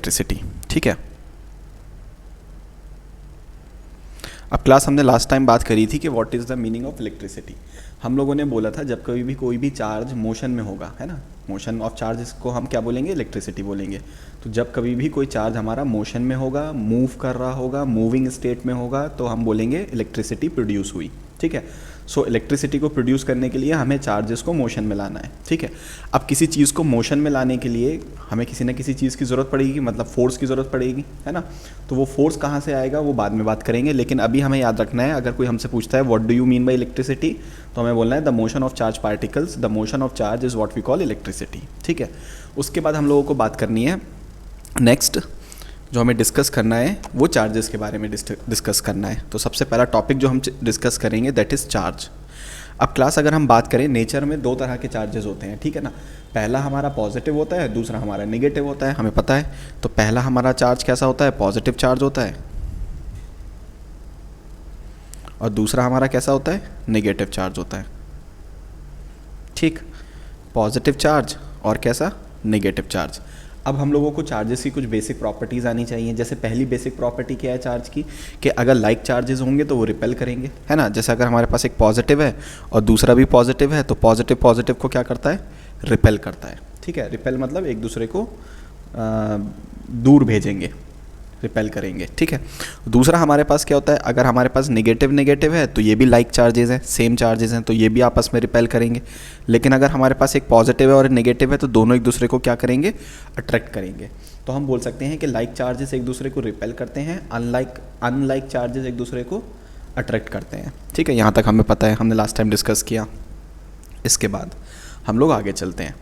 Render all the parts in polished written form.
Electricity. ठीक है, अब क्लास हमने लास्ट टाइम बात करी थी कि what is the meaning of electricity. हम लोगों ने बोला था जब कभी भी कोई भी चार्ज मोशन में होगा, है ना, मोशन ऑफ चार्ज को हम क्या बोलेंगे, इलेक्ट्रिसिटी बोलेंगे। तो जब कभी भी कोई चार्ज हमारा मोशन में होगा, मूव कर रहा होगा, मूविंग स्टेट में होगा, तो हम बोलेंगे इलेक्ट्रिसिटी प्रोड्यूस हुई। ठीक है, सो इलेक्ट्रिसिटी को प्रोड्यूस करने के लिए हमें चार्जेस को मोशन में लाना है। ठीक है, अब किसी चीज़ को मोशन में लाने के लिए हमें किसी न किसी चीज़ की ज़रूरत पड़ेगी, मतलब फोर्स की ज़रूरत पड़ेगी, है ना। तो वो फोर्स कहाँ से आएगा वो बाद में बात करेंगे, लेकिन अभी हमें याद रखना है, अगर कोई हमसे पूछता है what do you mean by electricity, तो हमें बोलना है the motion of charge particles, the motion of charge is what we call electricity. ठीक है, उसके बाद हम लोगों को बात करनी है नेक्स्ट, जो हमें डिस्कस करना है वो चार्जेस के बारे में डिस्कस करना है। तो सबसे पहला टॉपिक जो हम डिस्कस करेंगे दैट इज़ चार्ज। अब क्लास अगर हम बात करें, नेचर में दो तरह के चार्जेस होते हैं, ठीक है ना। पहला हमारा पॉजिटिव होता है, दूसरा हमारा नेगेटिव होता है, हमें पता है। तो पहला हमारा चार्ज कैसा होता है, पॉजिटिव चार्ज होता है, और दूसरा हमारा कैसा होता है, नेगेटिव चार्ज होता है। ठीक, पॉजिटिव चार्ज और कैसा, नेगेटिव चार्ज। अब हम लोगों को चार्जेस की कुछ बेसिक प्रॉपर्टीज़ आनी चाहिए। जैसे पहली बेसिक प्रॉपर्टी क्या है चार्ज की, कि अगर लाइक चार्जेस होंगे तो वो रिपेल करेंगे, है ना। जैसे अगर हमारे पास एक पॉजिटिव है और दूसरा भी पॉजिटिव है, तो पॉजिटिव पॉजिटिव को क्या करता है, रिपेल करता है। ठीक है, रिपेल मतलब एक दूसरे को दूर भेजेंगे, रिपेल करेंगे। ठीक है, दूसरा हमारे पास क्या होता है, अगर हमारे पास नेगेटिव नेगेटिव है तो ये भी लाइक चार्जेस हैं, सेम चार्जेस हैं, तो ये भी आपस में रिपेल करेंगे। लेकिन अगर हमारे पास एक पॉजिटिव है और नेगेटिव है तो दोनों एक दूसरे को क्या करेंगे, अट्रैक्ट करेंगे। तो हम बोल सकते हैं कि लाइक चार्जेस एक दूसरे को रिपेल करते हैं, अनलाइक चार्जेस एक दूसरे को अट्रैक्ट करते हैं। ठीक है, यहाँ तक हमें पता है, हमने लास्ट टाइम डिस्कस किया। इसके बाद हम लोग आगे चलते हैं।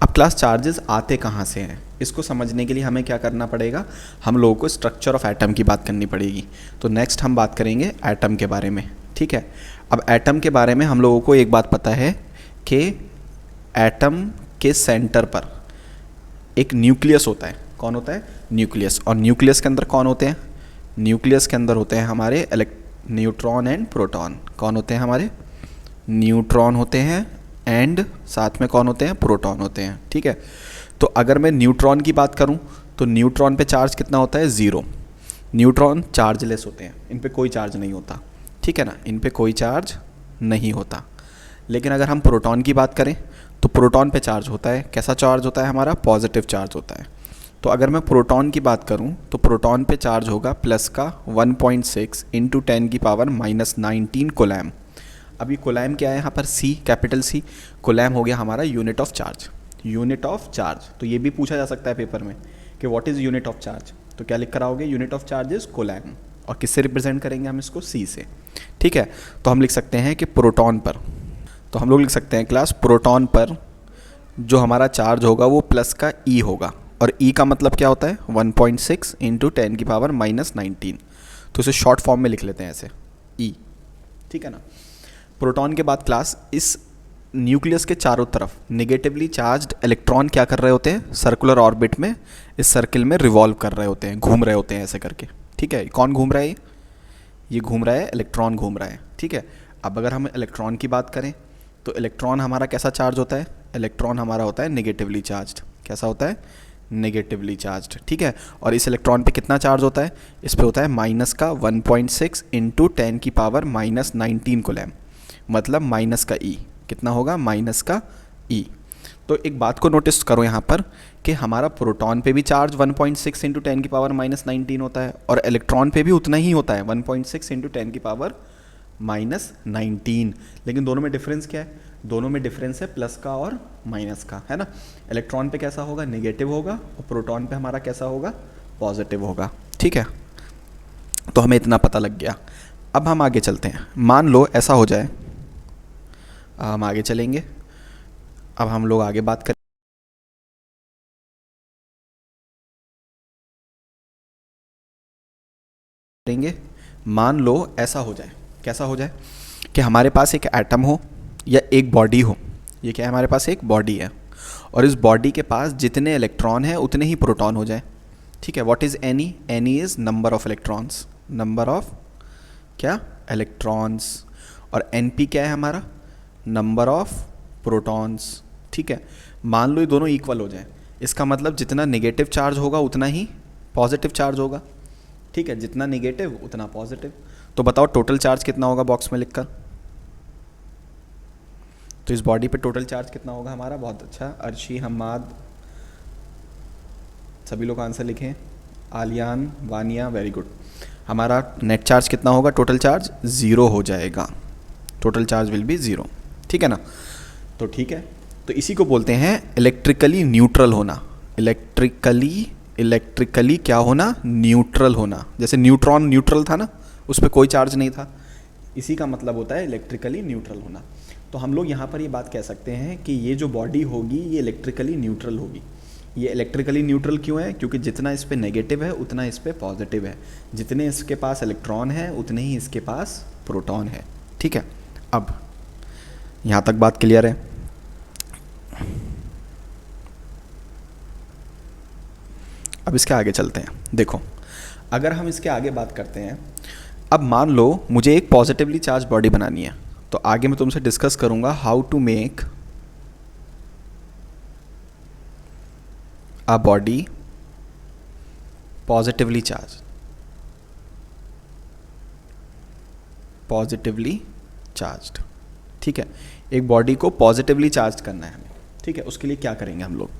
अब क्लास चार्जेस आते कहाँ से हैं, इसको समझने के लिए हमें क्या करना पड़ेगा, हम लोगों को स्ट्रक्चर ऑफ एटम की बात करनी पड़ेगी। तो नेक्स्ट हम बात करेंगे एटम के बारे में। ठीक है, अब एटम के बारे में हम लोगों को एक बात पता है कि एटम के सेंटर पर एक न्यूक्लियस होता है। कौन होता है, न्यूक्लियस। और न्यूक्लियस के अंदर कौन होते हैं, न्यूक्लियस के अंदर होते हैं हमारे न्यूट्रॉन एंड प्रोटॉन। कौन होते हैं हमारे, न्यूट्रॉन होते हैं, एंड साथ में कौन होते हैं, प्रोटॉन होते हैं। ठीक है, तो अगर मैं न्यूट्रॉन की बात करूं तो न्यूट्रॉन पे चार्ज कितना होता है, ज़ीरो। न्यूट्रॉन चार्जलेस होते हैं, इन पे कोई चार्ज नहीं होता। ठीक है ना, इन पे कोई चार्ज नहीं होता। लेकिन अगर हम प्रोटॉन की बात करें तो प्रोटॉन पे चार्ज होता है। कैसा चार्ज होता है हमारा, पॉजिटिव चार्ज होता है। तो अगर मैं प्रोटॉन की बात करूं तो प्रोटॉन पे चार्ज होगा प्लस का 1.6 इंटू 10⁻⁻19 कोलैम। अभी कोलैम क्या है यहाँ पर, सी, कैपिटल सी। कोलैम हो गया हमारा unit of charge, unit of charge. तो ये भी पूछा जा सकता है पेपर में कि what is unit of charge, तो क्या लिख कर आओगे, यूनिट ऑफ चार्ज इज कोलैम। और किससे रिप्रेजेंट करेंगे हम इसको, सी से। ठीक है, तो हम लिख सकते हैं कि प्रोटॉन पर, तो हम लोग लिख सकते हैं क्लास, प्रोटॉन पर जो हमारा चार्ज होगा वो प्लस का ई होगा। और ई का मतलब क्या होता है, 1.6 इंटू 10⁻⁻19। तो इसे शॉर्ट फॉर्म में लिख लेते हैं ऐसे, ई। ठीक है ना। प्रोटॉन के बाद क्लास, इस न्यूक्लियस के चारों तरफ नेगेटिवली चार्ज्ड इलेक्ट्रॉन क्या कर रहे होते हैं, सर्कुलर ऑर्बिट में इस सर्किल में रिवॉल्व कर रहे होते हैं, घूम रहे होते हैं ऐसे करके। ठीक है, कौन घूम रहा है, ये घूम रहा है, इलेक्ट्रॉन घूम रहा है। ठीक है, अब अगर हम इलेक्ट्रॉन की बात करें तो इलेक्ट्रॉन हमारा कैसा चार्ज होता है, इलेक्ट्रॉन हमारा होता है नेगेटिवली चार्ज्ड। कैसा होता है, नेगेटिवली चार्ज्ड। ठीक है, और इस इलेक्ट्रॉन पे कितना चार्ज होता है, इस पे होता है माइनस का 1.6 इंटू 10⁻⁻19 कोलैम, मतलब माइनस का ई। कितना होगा, माइनस का ई। तो एक बात को नोटिस करो यहाँ पर कि हमारा प्रोटॉन पे भी चार्ज 1.6 इंटू 10⁻⁻19 होता है, और इलेक्ट्रॉन पे भी उतना ही होता है, 1.6 इंटू 10⁻⁻19। लेकिन दोनों में डिफरेंस क्या है, दोनों में डिफरेंस है प्लस का और माइनस का, है ना। इलेक्ट्रॉन पे कैसा होगा, नेगेटिव होगा, और प्रोटॉन पे हमारा कैसा होगा, पॉजिटिव होगा। ठीक है, तो हमें इतना पता लग गया। अब हम आगे चलते हैं। मान लो ऐसा हो जाए, हम आगे चलेंगे। अब हम लोग आगे बात करेंगे। मान लो ऐसा हो जाए, कैसा हो जाए, कि हमारे पास एक एटम हो या एक बॉडी हो। ये क्या है, हमारे पास एक बॉडी है, और इस बॉडी के पास जितने इलेक्ट्रॉन हैं उतने ही प्रोटॉन हो जाए। ठीक है, what is any, any is number of electrons, number of क्या, इलेक्ट्रॉन्स। और एन पी क्या है हमारा, नंबर ऑफ प्रोटॉन्स। ठीक है, मान लो ये दोनों इक्वल हो जाए, इसका मतलब जितना नेगेटिव चार्ज होगा उतना ही पॉजिटिव चार्ज होगा, ठीक है, जितना निगेटिव उतना पॉजिटिव। तो बताओ टोटल चार्ज कितना होगा बॉक्स में लिखकर। तो इस बॉडी पे टोटल चार्ज कितना होगा हमारा, बहुत अच्छा, अर्शी, हम्माद, सभी लोग आंसर लिखें, आलियान, वानिया, वेरी गुड। हमारा नेट चार्ज कितना होगा, टोटल चार्ज 0 हो जाएगा, टोटल चार्ज विल बी 0, ठीक है ना। तो ठीक है, तो इसी को बोलते हैं इलेक्ट्रिकली न्यूट्रल होना। इलेक्ट्रिकली क्या होना, न्यूट्रल होना। जैसे न्यूट्रॉन न्यूट्रल था ना, उस पर कोई चार्ज नहीं था, इसी का मतलब होता है इलेक्ट्रिकली न्यूट्रल होना। तो हम लोग यहाँ पर ये बात कह सकते हैं कि ये जो बॉडी होगी ये इलेक्ट्रिकली न्यूट्रल होगी। ये इलेक्ट्रिकली न्यूट्रल क्यों है, क्योंकि जितना इस पे नेगेटिव है उतना इस पे पॉजिटिव है, जितने इसके पास इलेक्ट्रॉन है उतने ही इसके पास प्रोटॉन है, ठीक है। अब यहाँ तक बात क्लियर है। अब इसके आगे चलते हैं। देखो, अगर हम इसके आगे बात करते हैं, अब मान लो मुझे एक पॉजिटिवली चार्ज बॉडी बनानी है, तो आगे मैं तुमसे डिस्कस करूंगा how to make a body positively charged, ठीक है। एक बॉडी को पॉजिटिवली चार्ज करना है हमें, ठीक है। उसके लिए क्या करेंगे हम लोग,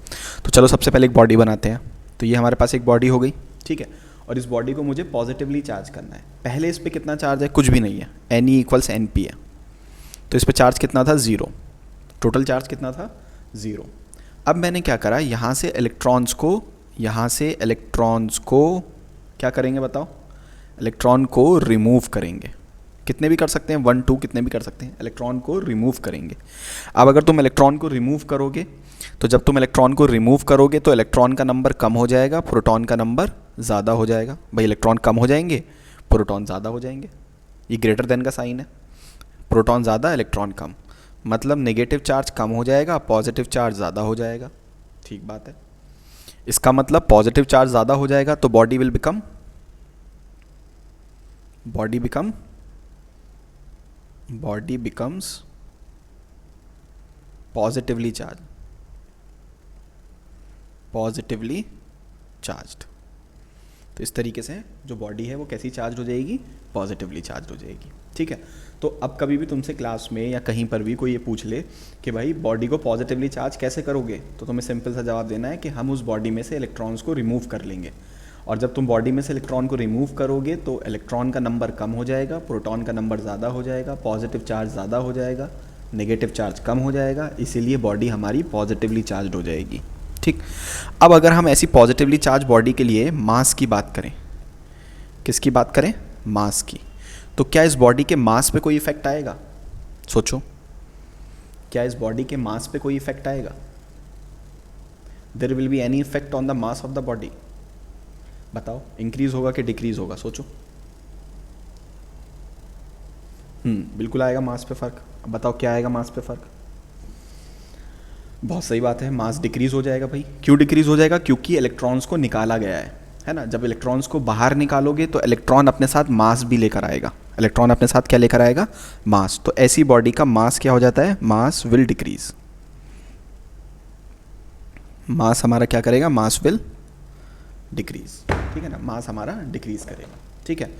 तो चलो सबसे पहले एक बॉडी बनाते हैं। तो ये हमारे पास एक बॉडी हो गई, ठीक है, और इस बॉडी को मुझे पॉजिटिवली चार्ज करना है। पहले इस पर कितना चार्ज है, कुछ भी नहीं है, Ne = NP है। तो इस पर चार्ज कितना था, 0, टोटल चार्ज कितना था, 0। अब मैंने क्या करा, यहाँ से इलेक्ट्रॉन्स को क्या करेंगे बताओ, इलेक्ट्रॉन को रिमूव करेंगे। कितने भी कर सकते हैं, 1 2 कितने भी कर सकते हैं, इलेक्ट्रॉन को रिमूव करेंगे। अब अगर तुम इलेक्ट्रॉन को रिमूव करोगे, तो जब तुम इलेक्ट्रॉन को रिमूव करोगे तो इलेक्ट्रॉन का नंबर कम हो जाएगा, प्रोटॉन का नंबर ज़्यादा हो जाएगा। भाई इलेक्ट्रॉन कम हो जाएंगे, प्रोटॉन ज़्यादा हो जाएंगे, ये ग्रेटर देन का साइन है। प्रोटॉन ज़्यादा, इलेक्ट्रॉन कम, मतलब नेगेटिव चार्ज कम हो जाएगा, पॉजिटिव चार्ज ज़्यादा हो जाएगा, ठीक बात है। इसका मतलब पॉजिटिव चार्ज ज़्यादा हो जाएगा तो बॉडी बिकम्स पॉजिटिवली चार्ज्ड। तो इस तरीके से जो बॉडी है वो कैसी चार्ज हो जाएगी, पॉजिटिवली चार्ज हो जाएगी, ठीक है। तो अब कभी भी तुमसे क्लास में या कहीं पर भी कोई ये पूछ ले कि भाई बॉडी को पॉजिटिवली चार्ज कैसे करोगे, तो तुम्हें सिंपल सा जवाब देना है कि हम उस बॉडी में से इलेक्ट्रॉन्स को रिमूव कर लेंगे। और जब तुम बॉडी में से इलेक्ट्रॉन को रिमूव करोगे तो इलेक्ट्रॉन का नंबर कम हो जाएगा, प्रोटॉन का नंबर ज़्यादा हो जाएगा, पॉजिटिव चार्ज ज़्यादा हो जाएगा, नेगेटिव चार्ज कम हो जाएगा, इसीलिए बॉडी हमारी पॉजिटिवली चार्ज हो जाएगी, ठीक। अब अगर हम ऐसी पॉजिटिवली चार्ज बॉडी के लिए मास की बात करें, किसकी बात करें, मास की, तो क्या इस बॉडी के मास पे कोई इफेक्ट आएगा, सोचो, क्या इस बॉडी के मास पे कोई इफेक्ट आएगा, there will be any effect on the mass of the body, बताओ, इंक्रीज होगा कि डिक्रीज होगा, सोचो। बिल्कुल आएगा मास पे फर्क। अब बताओ क्या आएगा मास पे फर्क, बहुत सही बात है, मास डिक्रीज हो जाएगा। भाई क्यों डिक्रीज हो जाएगा, क्योंकि इलेक्ट्रॉन्स को निकाला गया है ना। जब इलेक्ट्रॉन्स को बाहर निकालोगे तो इलेक्ट्रॉन अपने साथ मास भी लेकर आएगा, इलेक्ट्रॉन अपने साथ क्या लेकर आएगा, मास। तो ऐसी बॉडी का मास क्या हो जाता है, मास विल डिक्रीज, मास हमारा क्या करेगा, मास विल डिक्रीज, ठीक है ना, मास हमारा डिक्रीज करेगा, ठीक है।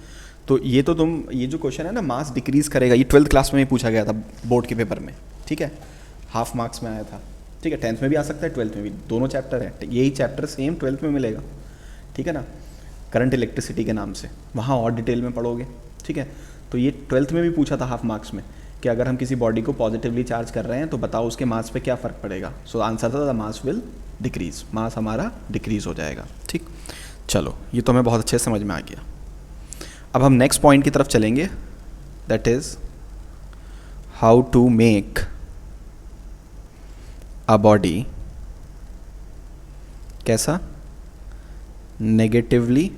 तो ये जो क्वेश्चन है ना, मास डिक्रीज करेगा, ये 12th क्लास में ही पूछा गया था बोर्ड के पेपर में, ठीक है, हाफ मार्क्स में आया था, ठीक है। 10th में भी आ सकता है, 12th में भी, दोनों चैप्टर है, यही चैप्टर सेम 12th में मिलेगा, ठीक है ना, करंट इलेक्ट्रिसिटी के नाम से, वहाँ और डिटेल में पढ़ोगे, ठीक है। तो ये 12th में भी पूछा था हाफ मार्क्स में कि अगर हम किसी बॉडी को पॉजिटिवली चार्ज कर रहे हैं तो बताओ उसके मास पे क्या फ़र्क पड़ेगा। सो आंसर था द मास विल डिक्रीज, मास हमारा डिक्रीज हो जाएगा, ठीक। चलो ये तो हमें बहुत अच्छे से समझ में आ गया। अब हम नेक्स्ट पॉइंट की तरफ चलेंगे, that is how to make a body कैसा, नेगेटिवली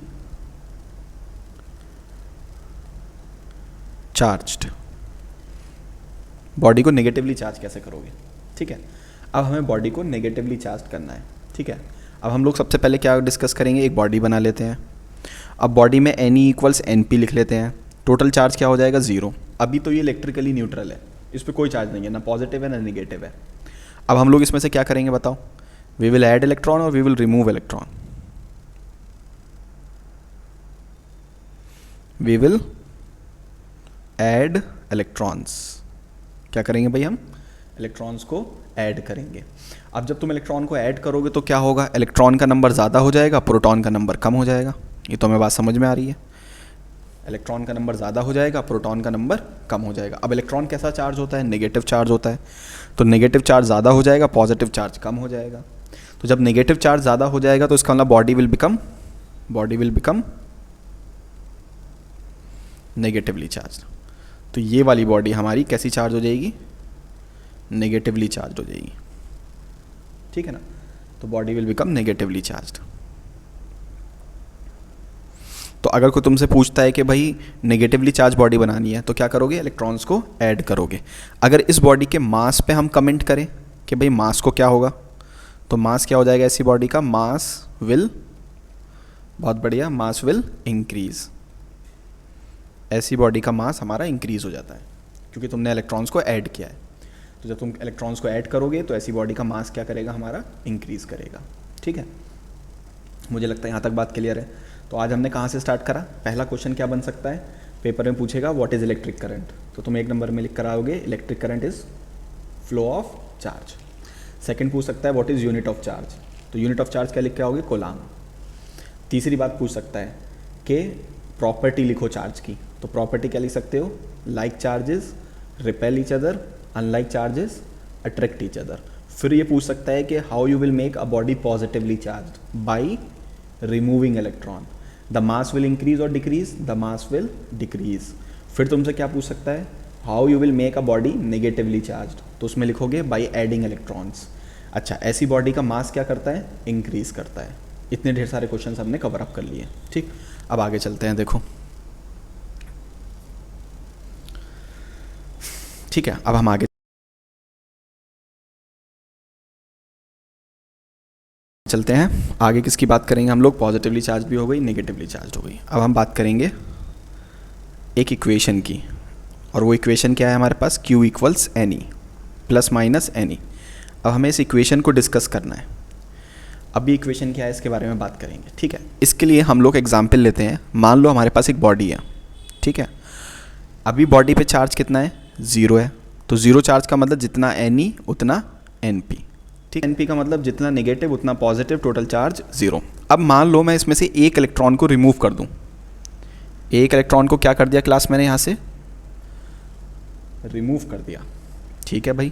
चार्ज्ड। बॉडी को नेगेटिवली चार्ज कैसे करोगे, ठीक है। अब हमें बॉडी को नेगेटिवली चार्ज करना है, ठीक है। अब हम लोग सबसे पहले क्या डिस्कस करेंगे, एक बॉडी बना लेते हैं। अब बॉडी में Ne = NP लिख लेते हैं, टोटल चार्ज क्या हो जाएगा, 0। अभी तो ये इलेक्ट्रिकली न्यूट्रल है, इस पर कोई चार्ज नहीं है, ना पॉजिटिव है ना नेगेटिव है। अब हम लोग इसमें से क्या करेंगे बताओ, वी विल ऐड इलेक्ट्रॉन और we will remove electron. We will add electrons. क्या करेंगे भाई, हम इलेक्ट्रॉन्स को ऐड करेंगे। अब जब तुम इलेक्ट्रॉन को ऐड करोगे तो क्या होगा, इलेक्ट्रॉन का नंबर ज़्यादा हो जाएगा, प्रोटॉन का नंबर कम हो जाएगा। ये तो हमें बात समझ में आ रही है। इलेक्ट्रॉन का नंबर ज़्यादा हो जाएगा, प्रोटॉन का नंबर कम हो जाएगा। अब इलेक्ट्रॉन कैसा चार्ज होता है, नेगेटिव चार्ज होता है, तो नेगेटिव चार्ज ज़्यादा हो जाएगा, पॉजिटिव चार्ज कम हो जाएगा। तो जब नेगेटिव चार्ज ज़्यादा हो जाएगा तो इसका मतलब body will become negatively charge. तो ये वाली बॉडी हमारी कैसी चार्ज हो जाएगी, नेगेटिवली चार्ज हो जाएगी। ठीक है ना, तो body will become negatively charged. तो अगर कोई तुमसे पूछता है कि भाई नेगेटिवली चार्ज बॉडी बनानी है तो क्या करोगे, इलेक्ट्रॉन्स को ऐड करोगे। अगर इस बॉडी के मास पे हम कमेंट करें कि भाई मास को क्या होगा, तो मास क्या हो जाएगा ऐसी बॉडी का, मास विल, बहुत बढ़िया, मास विल इंक्रीज। ऐसी बॉडी का मास हमारा इंक्रीज हो जाता है क्योंकि तुमने इलेक्ट्रॉन्स को ऐड किया है। तो जब तुम इलेक्ट्रॉन्स को ऐड करोगे तो ऐसी बॉडी का मास क्या करेगा, हमारा इंक्रीज करेगा। ठीक है, मुझे लगता है यहाँ तक बात क्लियर है। तो आज हमने कहाँ से स्टार्ट करा, पहला क्वेश्चन क्या बन सकता है, पेपर में पूछेगा व्हाट इज़ इलेक्ट्रिक करंट, तो तुम एक नंबर में लिख कर आओगे electric current is flow of charge. Second पूछ सकता है what is unit of charge, तो यूनिट ऑफ चार्ज क्या लिख के आओगे, कोलाम। तीसरी बात पूछ सकता है कि प्रॉपर्टी लिखो चार्ज की, तो प्रॉपर्टी क्या लिख सकते हो, like charges repel each other, unlike charges attract each other. फिर ये पूछ सकता है कि how you will make a body positively charge, by removing electron, the mass will increase और decrease, the mass will decrease. फिर तुमसे क्या पूछ सकता है, how you will make a body negatively charge, तो उसमें लिखोगे बाई एडिंग इलेक्ट्रॉन्स। अच्छा, ऐसी बॉडी का मास क्या करता है, इंक्रीज करता है। इतने ढेर सारे क्वेश्चन हमने कवर अप कर लिए। ठीक, अब आगे चलते हैं। देखो ठीक है, अब हम आगे चलते हैं। आगे किसकी बात करेंगे हम लोग, पॉजिटिवली चार्ज भी हो गई, नेगेटिवली चार्ज हो गई। अब हम बात करेंगे एक इक्वेशन की, और वो इक्वेशन क्या है हमारे पास, Q equals N E plus minus N E. अब हमें इस इक्वेशन को डिस्कस करना है। अभी इक्वेशन क्या है इसके बारे में बात करेंगे। ठीक है, इसके लिए हम लोग एग्जाम्पल लेते हैं। मान लो हमारे पास एक बॉडी है, ठीक है, अभी बॉडी पे चार्ज कितना है, 0 है। तो 0 चार्ज का मतलब जितना एन ई उतना एन पी। ठीक, एन पी का मतलब जितना नेगेटिव उतना पॉजिटिव, टोटल चार्ज 0। अब मान लो मैं इसमें से एक इलेक्ट्रॉन को रिमूव कर दूं। एक इलेक्ट्रॉन को क्या कर दिया क्लास, मैंने यहाँ से रिमूव कर दिया। ठीक है भाई,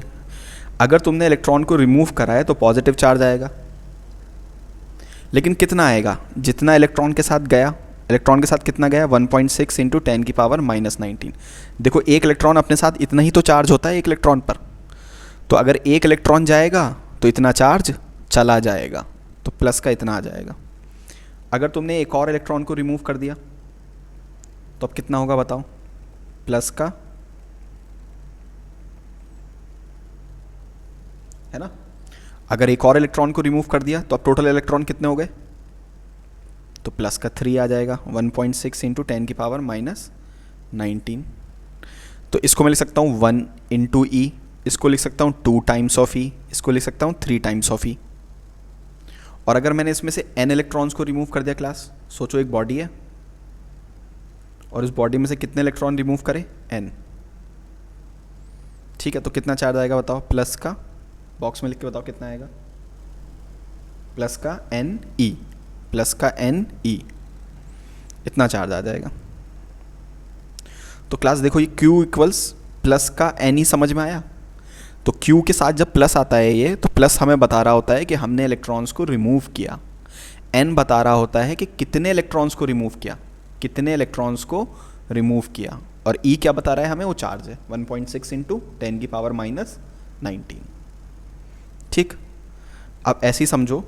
अगर तुमने इलेक्ट्रॉन को रिमूव करा है तो पॉजिटिव चार्ज आएगा, लेकिन कितना आएगा, जितना इलेक्ट्रॉन के साथ गया। इलेक्ट्रॉन के साथ कितना गया, 1.6 इंटू 10 की पावर -19। देखो एक इलेक्ट्रॉन अपने साथ इतना ही तो चार्ज होता है एक इलेक्ट्रॉन पर, तो अगर एक इलेक्ट्रॉन जाएगा तो इतना चार्ज चला जाएगा, तो प्लस का इतना आ जाएगा। अगर तुमने एक और इलेक्ट्रॉन को रिमूव कर दिया तो अब कितना होगा बताओ, प्लस का, है ना। अगर एक और इलेक्ट्रॉन को रिमूव कर दिया तो अब टोटल इलेक्ट्रॉन कितने हो गए, तो प्लस का 3 आ जाएगा, 1.6 इंटू 10 की पावर -19। तो इसको मैं लिख सकता हूँ 1 इंटू ई, इसको लिख सकता हूँ 2 टाइम्स ऑफ ई, इसको लिख सकता हूँ 3 टाइम्स ऑफ ई। और अगर मैंने इसमें से n इलेक्ट्रॉन्स को रिमूव कर दिया क्लास, सोचो एक बॉडी है और इस बॉडी में से कितने इलेक्ट्रॉन रिमूव करें, n। ठीक है, तो कितना चार्ज आएगा बताओ, प्लस का, बॉक्स में लिख के बताओ कितना आएगा, प्लस का एन ई, प्लस का एन ई, इतना चार्ज आ जाएगा। तो क्लास देखो ये Q इक्वल्स प्लस का एन ई समझ में आया। तो Q के साथ जब प्लस आता है ये, तो प्लस हमें बता रहा होता है कि हमने इलेक्ट्रॉन्स को रिमूव किया, n बता रहा होता है कि कितने इलेक्ट्रॉन्स को रिमूव किया, कितने इलेक्ट्रॉन्स को रिमूव किया, और E क्या बता रहा है हमें, वो चार्ज है 1.6 इंटू 10 की पावर -19। ठीक, अब ऐसे ही समझो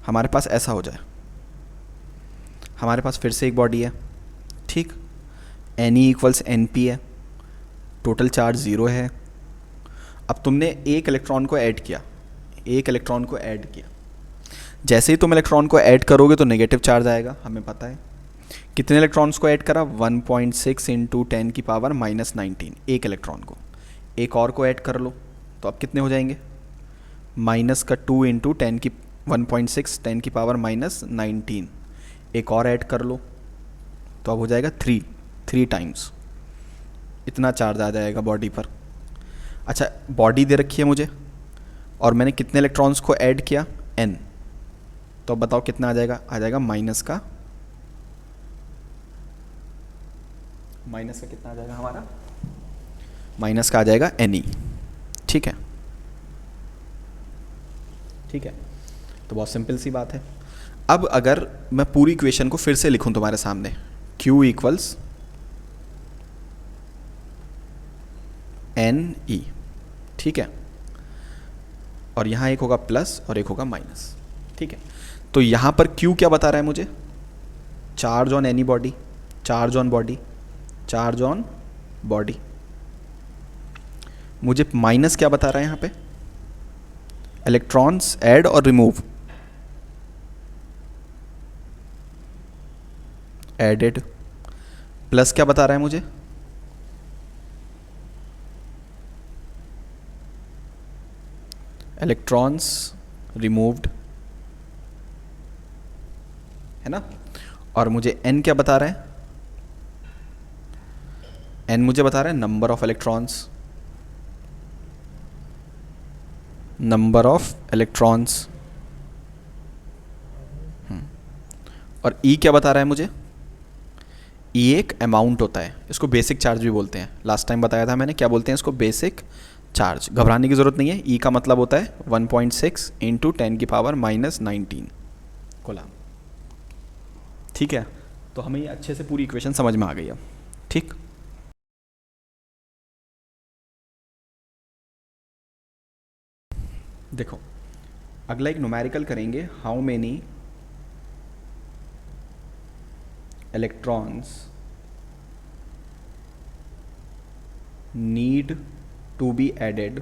हमारे पास ऐसा हो जाए, हमारे पास फिर से एक बॉडी है, ठीक, N E equals N P है, टोटल चार्ज 0 है। अब तुमने एक इलेक्ट्रॉन को ऐड किया, एक इलेक्ट्रॉन को ऐड किया, जैसे ही तुम इलेक्ट्रॉन को ऐड करोगे तो नेगेटिव चार्ज आएगा, हमें पता है। कितने इलेक्ट्रॉन्स को ऐड करा, 1.6 इंटू 10 की पावर -19, एक इलेक्ट्रॉन को। एक और को ऐड कर लो तो अब कितने हो जाएंगे, माइनस का 2 इंटू 10 की 1.6 10 की पावर -19, एक और ऐड कर लो तो अब हो जाएगा 3 टाइम्स इतना चार्ज आ जाएगा बॉडी पर। अच्छा, बॉडी दे रखी है मुझे और मैंने कितने इलेक्ट्रॉन्स को ऐड किया, n। तो अब बताओ कितना आ जाएगा, आ जाएगा माइनस का कितना आ जाएगा हमारा, माइनस का आ जाएगा Ne। ठीक है, ठीक है, तो बहुत सिंपल सी बात है। अब अगर मैं पूरी इक्वेशन को फिर से लिखूं तुम्हारे सामने, Q इक्वल्स Ne, ठीक है, और यहाँ एक होगा प्लस और एक होगा माइनस। ठीक है, तो यहाँ पर Q क्या बता रहा है मुझे, charge on any body, charge on body, charge on body. मुझे माइनस क्या बता रहा है यहाँ पे, इलेक्ट्रॉन्स ऐड और रिमूव, एडेड। प्लस क्या बता रहा है मुझे, इलेक्ट्रॉन्स रिमूव्ड, है ना। और मुझे n क्या बता रहा है, n मुझे बता रहा है number of electrons, number of electrons. और E क्या बता रहा है मुझे, E एक अमाउंट होता है, इसको बेसिक चार्ज भी बोलते हैं। लास्ट टाइम बताया था मैंने, क्या बोलते हैं इसको, बेसिक चार्ज। घबराने की ज़रूरत नहीं है, E का मतलब होता है 1.6 इंटू 10⁻⁻19 कूलम। ठीक है, तो हमें ये अच्छे से पूरी इक्वेशन समझ में आ गई अब। ठीक, देखो अगला एक न्यूमेरिकल करेंगे, how many electrons need to be added,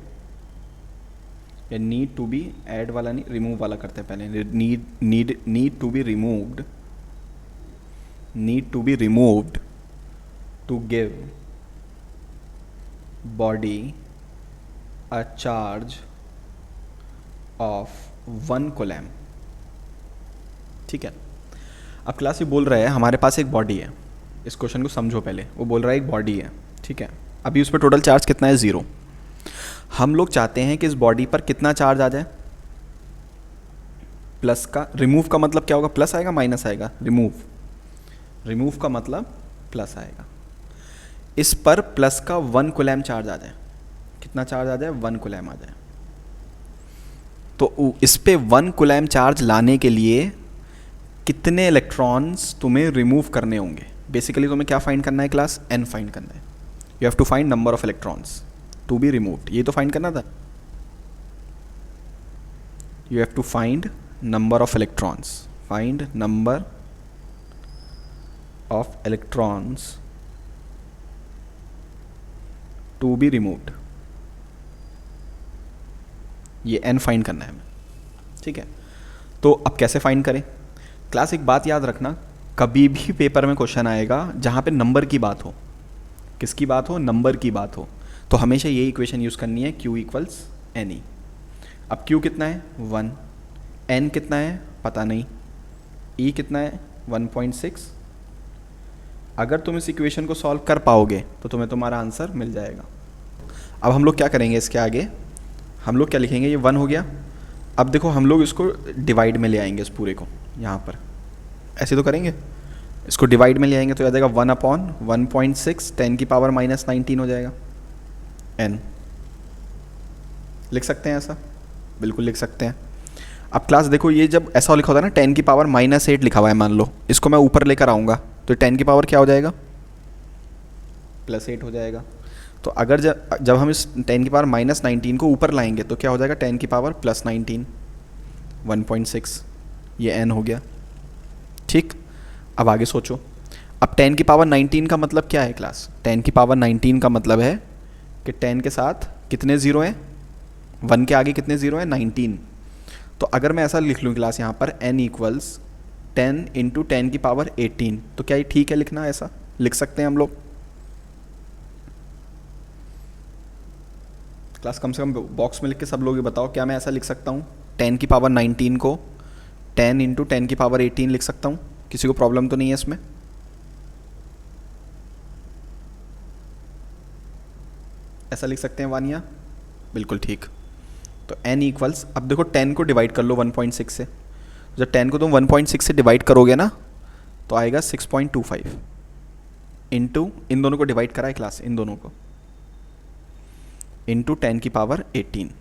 या नीड टू बी ऐड वाला नहीं, रिमूव वाला करते हैं पहले, need to be removed, need to be removed to give body a charge of 1 coulomb. ठीक है, अब क्लास ये बोल रहा है हमारे पास एक बॉडी है, इस क्वेश्चन को समझो पहले, वो बोल रहा है एक बॉडी है, ठीक है, अभी उस पर टोटल चार्ज कितना है, 0। हम लोग चाहते हैं कि इस बॉडी पर कितना चार्ज आ जाए, प्लस का। रिमूव का मतलब क्या होगा, प्लस आएगा माइनस आएगा, रिमूव का मतलब प्लस आएगा। इस पर प्लस का 1 कूलम चार्ज आ जाए, कितना चार्ज आ जाए, 1 कूलम आ जाए। तो इस पे 1 कूलम चार्ज लाने के लिए कितने इलेक्ट्रॉन्स तुम्हें रिमूव करने होंगे। बेसिकली तुम्हें क्या फाइंड करना है क्लास, n फाइंड करना है। You have to find number of electrons to be removed, ये तो फाइंड करना था। You have to find number of electrons, find number of electrons to be removed, ये n फाइंड करना है हमें। ठीक है, तो अब कैसे फाइंड करें क्लास, एक बात याद रखना, कभी भी पेपर में क्वेश्चन आएगा जहाँ पे नंबर की बात हो, किसकी बात हो, नंबर की बात हो, तो हमेशा यही इक्वेशन यूज़ करनी है, Q इक्वल्स Ne। अब Q कितना है 1, N कितना है पता नहीं, E कितना है 1.6। अगर तुम इस इक्वेशन को सॉल्व कर पाओगे तो तुम्हें तुम्हारा आंसर मिल जाएगा। अब हम लोग क्या करेंगे, इसके आगे हम लोग क्या लिखेंगे, ये 1 हो गया। अब देखो हम लोग इसको डिवाइड में ले आएंगे, इस पूरे को यहाँ पर ऐसे तो करेंगे, इसको डिवाइड में ले आएंगे तो आ जाएगा 1/1.6 10⁻⁻19 हो जाएगा। n लिख सकते हैं ऐसा, बिल्कुल लिख सकते हैं। अब क्लास देखो, ये जब ऐसा लिखा होता है ना 10⁻⁻8 लिखा हुआ है, मान लो इसको मैं ऊपर लेकर आऊँगा तो 10 की पावर क्या हो जाएगा, +8 हो जाएगा। तो अगर जब हम इस 10⁻⁻19 को ऊपर लाएंगे तो क्या हो जाएगा, 10⁻+19 1.6, ये n हो गया। ठीक, अब आगे सोचो, अब 10⁻19 का मतलब क्या है क्लास, 10⁻19 का मतलब है कि 10 के साथ कितने ज़ीरो हैं, 1 के आगे कितने ज़ीरो हैं, 19। तो अगर मैं ऐसा लिख लूँ क्लास यहाँ पर n इक्वल्स 10 इंटू 10⁻18, तो क्या ये ठीक है लिखना, ऐसा लिख सकते हैं हम लोग क्लास। कम से कम बॉक्स में लिख के सब लोग ये बताओ, क्या मैं ऐसा लिख सकता हूँ 10⁻19 को 10 इंटू 10⁻18 लिख सकता हूँ। किसी को प्रॉब्लम तो नहीं है इसमें? ऐसा लिख सकते हैं वानिया? बिल्कुल ठीक। तो n इक्वल्स, अब देखो 10 को डिवाइड कर लो 1.6 से, जब 10 को तुम 1.6 से डिवाइड करोगे ना तो आएगा 6.25 इंटू, इन दोनों को डिवाइड करा है क्लास, इन दोनों को, इंटू 10 की पावर 18।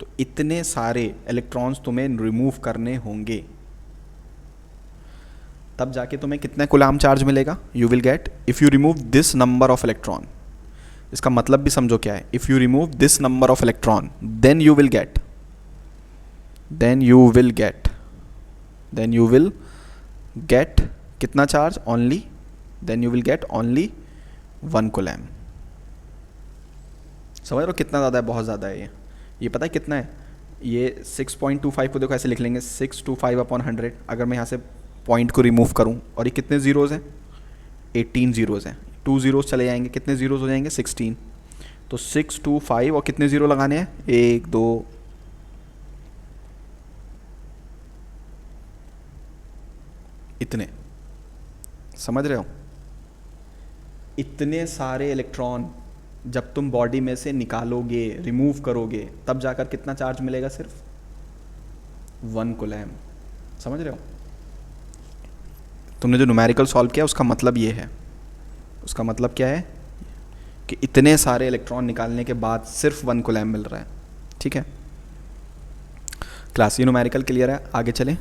तो इतने सारे इलेक्ट्रॉन्स तुम्हें रिमूव करने होंगे, तब जाके तुम्हें कितना कूलाम चार्ज मिलेगा। You will get, if you remove this number of electron, इसका मतलब भी समझो क्या है, if you remove this number of electron then you will get, then you will get, then you will get कितना charge, only, then you will get only 1 coulomb. समझ रहे हो कितना ज़्यादा है? बहुत ज़्यादा है ये पता है कितना है? ये 6.25 को देखो ऐसे लिख लेंगे, 625 अपॉन 100। अगर मैं यहाँ से पॉइंट को रिमूव करूँ, और ये कितने ज़ीरोज़ हैं? 18 ज़ीरोज़ हैं। 2 ज़ीरोज़ चले जाएंगे, कितने ज़ीरोज़ हो जाएंगे? 16। तो 625 और कितने ज़ीरो लगाने हैं? 1 2, इतने। समझ रहे हो? इतने सारे इलेक्ट्रॉन जब तुम बॉडी में से निकालोगे, रिमूव करोगे, तब जाकर कितना चार्ज मिलेगा? सिर्फ 1 कूलम। समझ रहे हो? तुमने जो न्यूमेरिकल सॉल्व किया उसका मतलब ये है, उसका मतलब क्या है कि इतने सारे इलेक्ट्रॉन निकालने के बाद सिर्फ 1 कूलम मिल रहा है। ठीक है, क्लास ये न्यूमेरिकल क्लियर है? आगे चलें।